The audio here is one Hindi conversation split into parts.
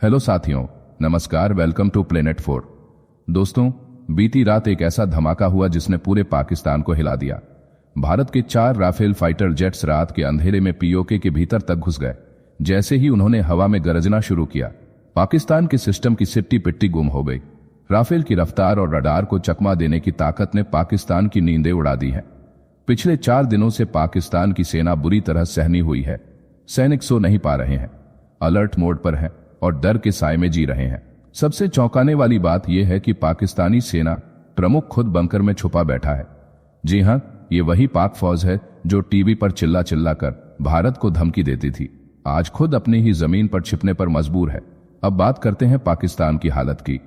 हेलो साथियों, नमस्कार। Welcome to planet 4। दोस्तों, बीती रात एक ऐसा धमाका हुआ जिसने पूरे पाकिस्तान को हिला दिया। भारत के 4 राफेल फाइटर जेट्स रात के अंधेरे में पीओके के भीतर तक घुस गए। जैसे ही उन्होंने हवा में गरजना शुरू किया, पाकिस्तान के सिस्टम की सिट्टी पिट्टी गुम हो गई। राफेल की रफ्तार और रडार को चकमा देने की ताकत ने पाकिस्तान की नींदें उड़ा दी हैं। पिछले 4 दिनों से पाकिस्तान की सेना बुरी तरह सहमी हुई है। सैनिक सो नहीं पा रहे हैं, अलर्ट मोड पर हैं और डर के साए में जी रहे हैं। सबसे चौंकाने वाली बात यह है कि पाकिस्तानी सेना प्रमुख खुद बंकर में छुपा बैठा है। जी हां, ये वही पाक फौज है जो टीवी पर चिल्ला चिल्ला कर भारत को धमकी देती थी, आज खुद अपनी ही जमीन पर छिपने पर मजबूर है। अब बात करते हैं पाकिस्तान की हालत की।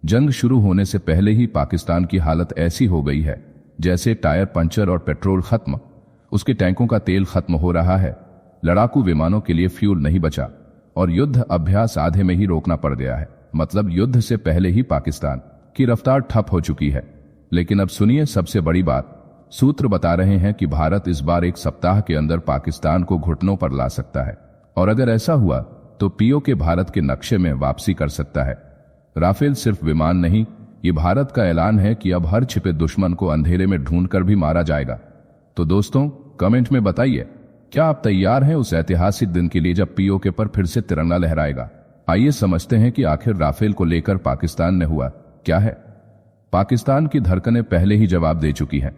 जंग शुरू होने से पहले ही पाकिस्तान की हालत ऐसी हो गई है जैसे टायर पंचर और पेट्रोल खत्म, उसके टैंकों का तेल खत्म हो रहा है, लड़ाकू विमानों के लिए फ्यूल नहीं बचा और युद्ध अभ्यास आधे में ही रोकना पड़ गया है। मतलब युद्ध से पहले ही पाकिस्तान की रफ्तार ठप हो चुकी है। लेकिन अब सुनिए सबसे बड़ी बात। सूत्र बता रहे हैं कि भारत इस बार 1 सप्ताह के अंदर पाकिस्तान को घुटनों पर ला सकता है और अगर ऐसा हुआ तो पीओके भारत के नक्शे में वापसी कर सकता है। राफेल सिर्फ विमान नहीं, ये भारत का ऐलान है कि अब हर छिपे दुश्मन को अंधेरे में ढूंढकर भी मारा जाएगा। तो दोस्तों, कमेंट में बताइए, क्या आप तैयार हैं उस ऐतिहासिक दिन के लिए जब पीओके पर फिर से तिरंगा लहराएगा? आइए समझते हैं कि आखिर राफेल को लेकर पाकिस्तान ने हुआ क्या है। पाकिस्तान की धड़कनें पहले ही जवाब दे चुकी हैं।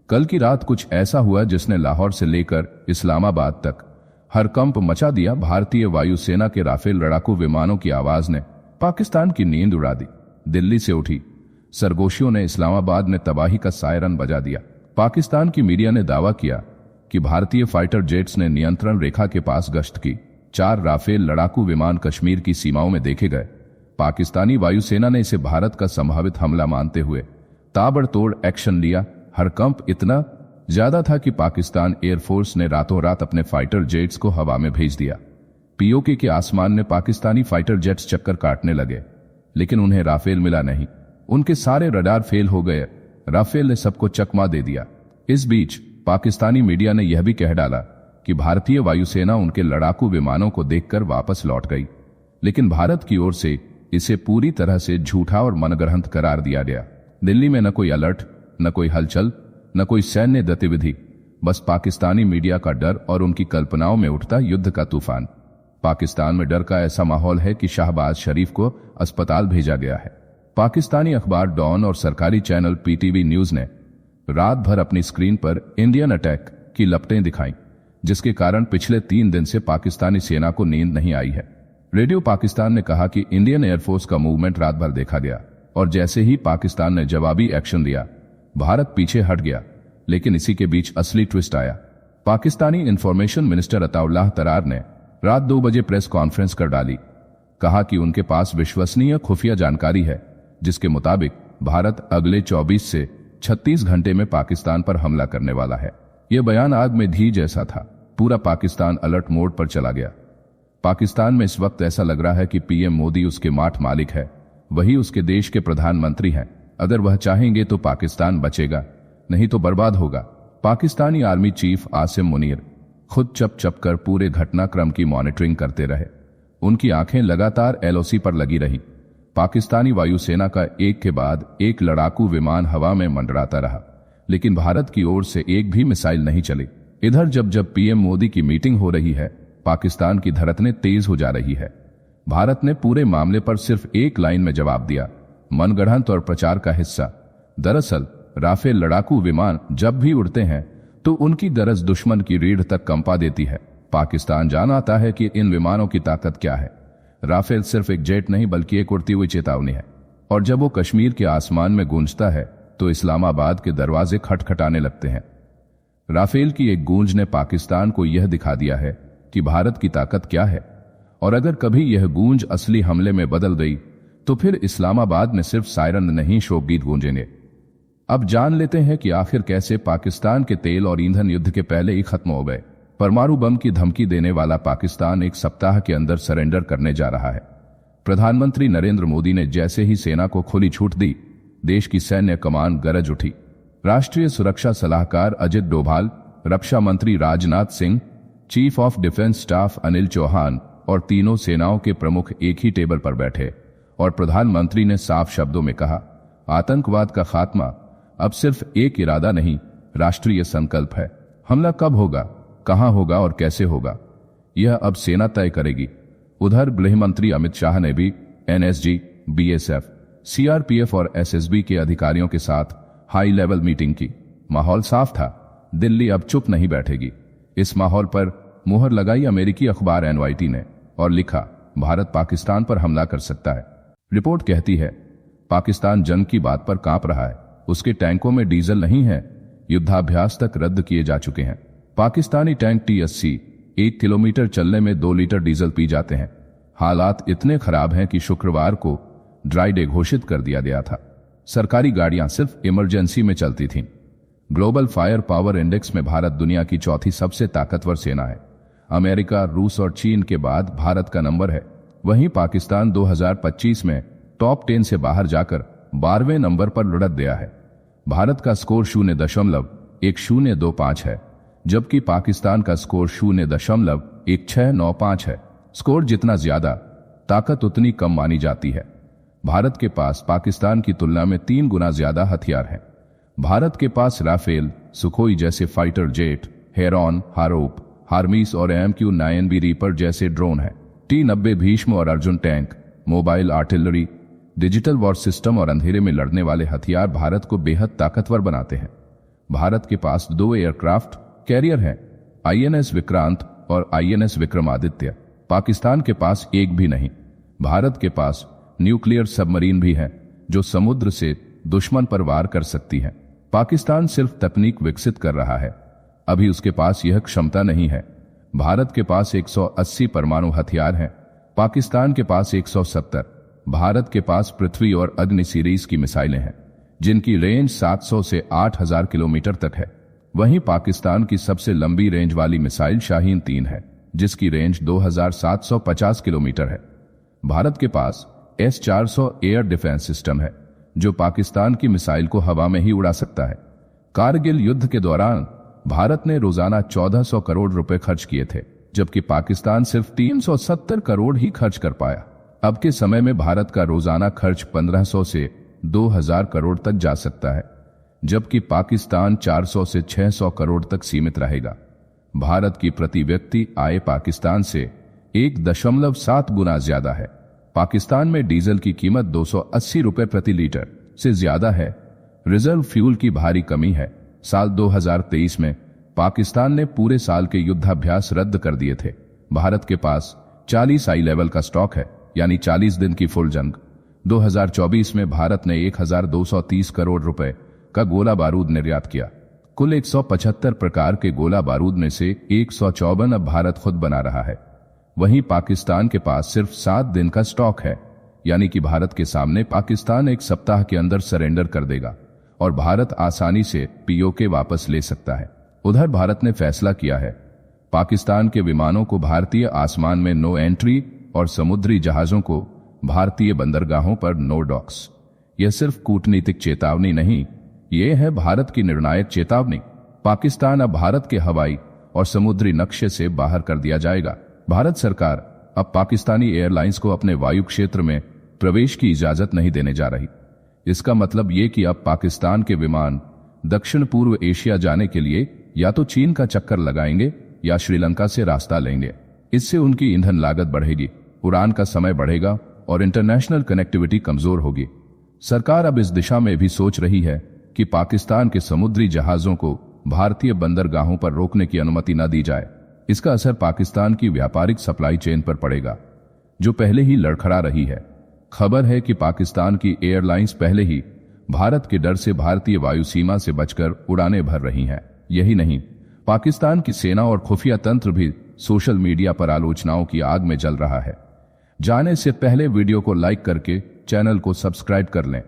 कल की रात कुछ ऐसा हुआ जिसने लाहौर से लेकर इस्लामाबाद तक हरकंप मचा दिया। भारतीय वायुसेना के राफेल लड़ाकू विमानों की आवाज ने पाकिस्तान की नींद उड़ा दी। दिल्ली से उठी सरगोशियों ने इस्लामाबाद में तबाही का सायरन बजा दिया। पाकिस्तान की मीडिया ने दावा किया कि भारतीय फाइटर जेट्स ने नियंत्रण रेखा के पास गश्त की। 4 राफेल लड़ाकू विमान कश्मीर की सीमाओं में देखे गए। पाकिस्तानी वायुसेना ने इसे भारत का संभावित हमला मानते हुए ताबड़तोड़ एक्शन लिया। हरकंप इतना ज्यादा था कि पाकिस्तान एयरफोर्स ने रातों रात अपने फाइटर जेट्स को हवा में भेज दिया। पीओके के आसमान में पाकिस्तानी फाइटर जेट्स चक्कर काटने लगे, लेकिन उन्हें राफेल मिला नहीं। उनके सारे रडार फेल हो गए। राफेल ने सबको चकमा दे दिया। इस बीच पाकिस्तानी मीडिया ने यह भी कह डाला कि भारतीय वायुसेना उनके लड़ाकू विमानों को देखकर वापस लौट गई, लेकिन भारत की ओर से इसे पूरी तरह से झूठा और मनगढ़ंत करार दिया गया। दिल्ली में न कोई अलर्ट, न कोई हलचल, न कोई सैन्य गतिविधि, बस पाकिस्तानी मीडिया का डर और उनकी कल्पनाओं में उठता युद्ध का तूफान। पाकिस्तान में डर का ऐसा माहौल है कि शाहबाज शरीफ को अस्पताल भेजा गया है। पाकिस्तानी अखबार डॉन और सरकारी चैनल पीटीवी न्यूज ने रात भर अपनी स्क्रीन पर इंडियन अटैक की लपटें दिखाई, जिसके कारण पिछले 3 दिन से पाकिस्तानी सेना को नींद नहीं आई है। रेडियो पाकिस्तान ने कहा कि इंडियन एयरफोर्स का मूवमेंट रात भर देखा गया और जैसे ही पाकिस्तान ने जवाबी एक्शन लिया, भारत पीछे हट गया। लेकिन इसी के बीच असली ट्विस्ट आया। पाकिस्तानी इंफॉर्मेशन मिनिस्टर अताउल्लाह तरार ने रात 2 बजे प्रेस कॉन्फ्रेंस कर डाली। कहा कि उनके पास विश्वसनीय खुफिया जानकारी है जिसके मुताबिक भारत अगले 24 से 36 घंटे में पाकिस्तान पर हमला करने वाला है। यह बयान आग में घी जैसा था। पूरा पाकिस्तान अलर्ट मोड पर चला गया। पाकिस्तान में इस वक्त ऐसा लग रहा है कि पीएम मोदी उसके माठ मालिक है, वही उसके देश के प्रधानमंत्री हैं। अगर वह चाहेंगे तो पाकिस्तान बचेगा, नहीं तो बर्बाद होगा। पाकिस्तानी आर्मी चीफ आसिम मुनीर खुद चप चप कर पूरे घटनाक्रम की मॉनिटरिंग करते रहे। उनकी आंखें लगातार एलओसी पर लगी रही। पाकिस्तानी वायुसेना का एक के बाद एक लड़ाकू विमान हवा में मंडराता रहा, लेकिन भारत की ओर से एक भी मिसाइल नहीं चली। इधर जब जब पीएम मोदी की मीटिंग हो रही है, पाकिस्तान की धड़कनें तेज हो जा रही है। भारत ने पूरे मामले पर सिर्फ एक लाइन में जवाब दिया, मनगढ़ंत और प्रचार का हिस्सा। दरअसल राफेल लड़ाकू विमान जब भी उड़ते हैं तो उनकी गरज दुश्मन की रीढ़ तक कंपा देती है। पाकिस्तान जान आता है कि इन विमानों की ताकत क्या है। राफेल सिर्फ एक जेट नहीं बल्कि एक उड़ती हुई चेतावनी है, और जब वो कश्मीर के आसमान में गूंजता है तो इस्लामाबाद के दरवाजे खटखटाने लगते हैं। राफेल की एक गूंज ने पाकिस्तान को यह दिखा दिया है कि भारत की ताकत क्या है, और अगर कभी यह गूंज असली हमले में बदल गई तो फिर इस्लामाबाद में सिर्फ सायरन नहीं शोक गीत गूंजेंगे। अब जान लेते हैं कि आखिर कैसे पाकिस्तान के तेल और ईंधन युद्ध के पहले ही खत्म हो गए। परमाणु बम की धमकी देने वाला पाकिस्तान 1 सप्ताह के अंदर सरेंडर करने जा रहा है। प्रधानमंत्री नरेंद्र मोदी ने जैसे ही सेना को खुली छूट दी, देश की सैन्य कमान गरज उठी। राष्ट्रीय सुरक्षा सलाहकार अजित डोभाल, रक्षा मंत्री Rajnath Singh, chief of defence staff Anil Chauhan और तीनों सेनाओं के प्रमुख एक ही टेबल पर बैठे और प्रधानमंत्री ने साफ शब्दों में कहा, आतंकवाद का खात्मा अब सिर्फ एक इरादा नहीं, राष्ट्रीय संकल्प है। हमला कब होगा, कहां होगा और कैसे होगा, यह अब सेना तय करेगी। उधर गृह मंत्री अमित शाह ने भी एनएसजी, बीएसएफ, सीआरपीएफ और एसएसबी के अधिकारियों के साथ हाई लेवल मीटिंग की। माहौल साफ था, दिल्ली अब चुप नहीं बैठेगी। इस माहौल पर मुहर लगाई अमेरिकी अखबार एनवाईटी ने और लिखा, भारत पाकिस्तान पर हमला कर सकता है। रिपोर्ट कहती है, पाकिस्तान जंग की बात पर कांप रहा है, उसके टैंकों में डीजल नहीं है, युद्धाभ्यास तक रद्द किए जा चुके हैं। पाकिस्तानी टैंक T-80 1 किलोमीटर चलने में 2 लीटर डीजल पी जाते हैं। हालात इतने खराब हैं कि शुक्रवार को ड्राई डे घोषित कर दिया गया था। सरकारी गाड़ियां सिर्फ इमरजेंसी में चलती थीं। ग्लोबल फायर पावर इंडेक्स में भारत दुनिया की चौथी सबसे ताकतवर सेना है। अमेरिका, रूस और चीन के बाद भारत का नंबर है। वहीं पाकिस्तान 2025 में टॉप 10 से बाहर जाकर 12वें नंबर पर लुढ़क गया है। भारत का स्कोर 0.1025 है, जबकि पाकिस्तान का स्कोर 0.1695 है। स्कोर जितना ज्यादा, ताकत उतनी कम मानी जाती है। भारत के पास पाकिस्तान की तुलना में 3 गुना ज्यादा हथियार हैं। भारत के पास राफेल, सुखोई जैसे फाइटर जेट, हेरॉन, हारोप, हार्मीस और MQ-9B रीपर जैसे ड्रोन हैं। T-90 भीष्म और Arjun tank, mobile artillery, digital war system और अंधेरे में लड़ने वाले हथियार भारत को बेहद ताकतवर बनाते हैं। भारत के पास 2 एयरक्राफ्ट कैरियर हैं, INS विक्रांत और INS विक्रमादित्य। पाकिस्तान के पास एक भी नहीं। भारत के पास न्यूक्लियर सबमरीन भी है, जो समुद्र से दुश्मन पर वार कर सकती है। पाकिस्तान सिर्फ तकनीक विकसित कर रहा है, अभी उसके पास यह क्षमता नहीं है। भारत के पास 180 परमाणु हथियार हैं, पाकिस्तान के पास 170। भारत के पास पृथ्वी और अग्नि सीरीज की मिसाइलें हैं, जिनकी रेंज 700 से 8000 किलोमीटर तक है। वहीं पाकिस्तान की सबसे लंबी रेंज वाली मिसाइल शाहीन 3 है, जिसकी रेंज 2750 किलोमीटर है। भारत के पास S-400 एयर डिफेंस सिस्टम है, जो पाकिस्तान की मिसाइल को हवा में ही उड़ा सकता है। कारगिल युद्ध के दौरान भारत ने रोजाना 1400 करोड़ रुपए खर्च किए थे, जबकि पाकिस्तान सिर्फ 370 करोड़ ही खर्च कर पाया। अब के समय में भारत का रोजाना खर्च 1500 से 2000 करोड़ तक जा सकता है, जबकि पाकिस्तान 400 से 600 करोड़ तक सीमित रहेगा। भारत की प्रति व्यक्ति आय पाकिस्तान से 1.7 गुना ज्यादा है। पाकिस्तान में डीजल की कीमत 280 रुपए प्रति लीटर से ज्यादा है। रिजर्व फ्यूल की भारी कमी है। साल 2023 में पाकिस्तान ने पूरे साल के युद्धाभ्यास रद्द कर दिए थे। भारत के पास 40 हाई लेवल का स्टॉक है, यानी 40 दिन की फुल जंग। 2024 में भारत ने 1230 करोड़ रुपए का गोला बारूद निर्यात किया। कुल 175 प्रकार के गोला बारूद में से 154 अब भारत खुद बना रहा है। वहीं पाकिस्तान के पास सिर्फ 7 दिन का स्टॉक है, यानी कि भारत के सामने पाकिस्तान 1 सप्ताह के अंदर सरेंडर कर देगा और भारत आसानी से POK वापस ले सकता है। उधर भारत ने फैसला किया है, पाकिस्तान के विमानों को भारतीय आसमान में नो एंट्री और समुद्री जहाजों को भारतीय बंदरगाहों पर नो डॉक्स। यह सिर्फ कूटनीतिक चेतावनी नहीं, यह है भारत की निर्णायक चेतावनी। पाकिस्तान अब भारत के हवाई और समुद्री नक्शे से बाहर कर दिया जाएगा। भारत सरकार अब पाकिस्तानी एयरलाइंस को अपने वायु क्षेत्र में प्रवेश की इजाजत नहीं देने जा रही। इसका मतलब ये कि अब पाकिस्तान के विमान दक्षिण पूर्व एशिया जाने के लिए या तो चीन का चक्कर लगाएंगे या श्रीलंका से रास्ता लेंगे। इससे उनकी ईंधन लागत बढ़ेगी, उड़ान का समय बढ़ेगा और इंटरनेशनल कनेक्टिविटी कमजोर होगी। सरकार अब इस दिशा में भी सोच रही है कि पाकिस्तान के समुद्री जहाजों को भारतीय बंदरगाहों पर रोकने की अनुमति न दी जाए। इसका असर पाकिस्तान की व्यापारिक सप्लाई चेन पर पड़ेगा, जो पहले ही लड़खड़ा रही है। खबर है कि पाकिस्तान की एयरलाइंस पहले ही भारत के डर से भारतीय वायु सीमा से बचकर उड़ानें भर रही हैं। यही नहीं, पाकिस्तान की सेना और खुफिया तंत्र भी सोशल मीडिया पर आलोचनाओं की आग में जल रहा है। जाने से पहले वीडियो को लाइक करके चैनल को सब्सक्राइब कर लें।